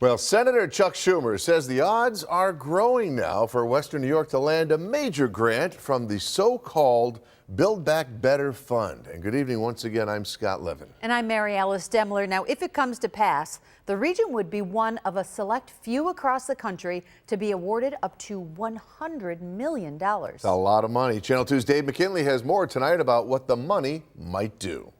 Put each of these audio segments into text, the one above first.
Well, Senator Chuck Schumer says the odds are growing now for Western New York to land a major grant from the so-called Build Back Better Fund. And good evening once again, I'm Scott Levin. And I'm Mary Alice Demler. Now, if it comes to pass, the region would be one of a select few across the country to be awarded up to $100 million. That's a lot of money. Channel 2's Dave McKinley has more tonight about what the money might do.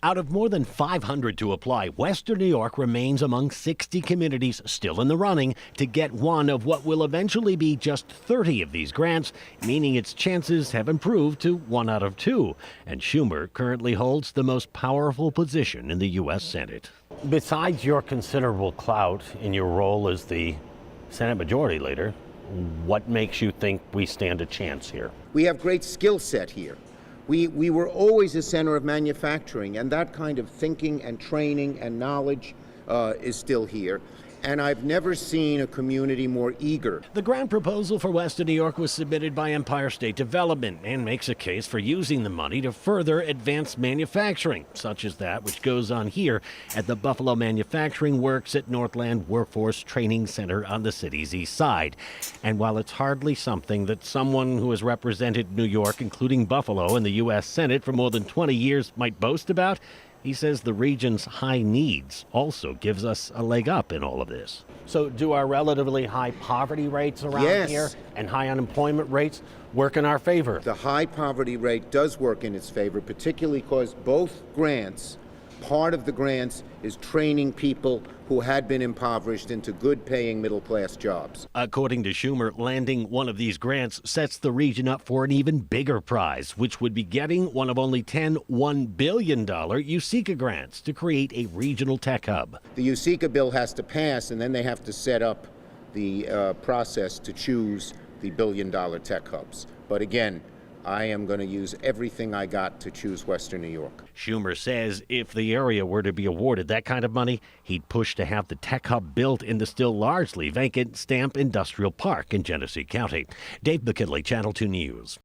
Out of more than 500 to apply, Western New York remains among 60 communities still in the running to get one of what will eventually be just 30 of these grants, meaning its chances have improved to 1 out of 2. And Schumer currently holds the most powerful position in the U.S. Senate. Besides your considerable clout in your role as the Senate Majority Leader, what makes you think we stand a chance here? We have great skill set here. We were always a center of manufacturing, and that kind of thinking and training and knowledge is still here. And I've never seen a community more eager. The grant proposal for Western New York was submitted by Empire State Development and makes a case for using the money to further advance manufacturing, such as that which goes on here at the Buffalo Manufacturing Works at Northland Workforce Training Center on the city's east side. And while it's hardly something that someone who has represented New York, including Buffalo, in the U.S. Senate for more than 20 years might boast about, he says the region's high needs also gives us a leg up in all of this. So do our relatively high poverty rates around here and high unemployment rates work in our favor? The high poverty rate does work in its favor, particularly because both grants, part of the grants is training people who had been impoverished into good-paying middle-class jobs. According to Schumer, landing one of these grants sets the region up for an even bigger prize, which would be getting one of only 10 $1 billion USICA grants to create a regional tech hub. The USICA bill has to pass, and then they have to set up the process to choose the billion-dollar tech hubs. But again, I am going to use everything I got to choose Western New York. Schumer says if the area were to be awarded that kind of money, he'd push to have the tech hub built in the still largely vacant Stamp Industrial Park in Genesee County. Dave McKinley, Channel 2 News.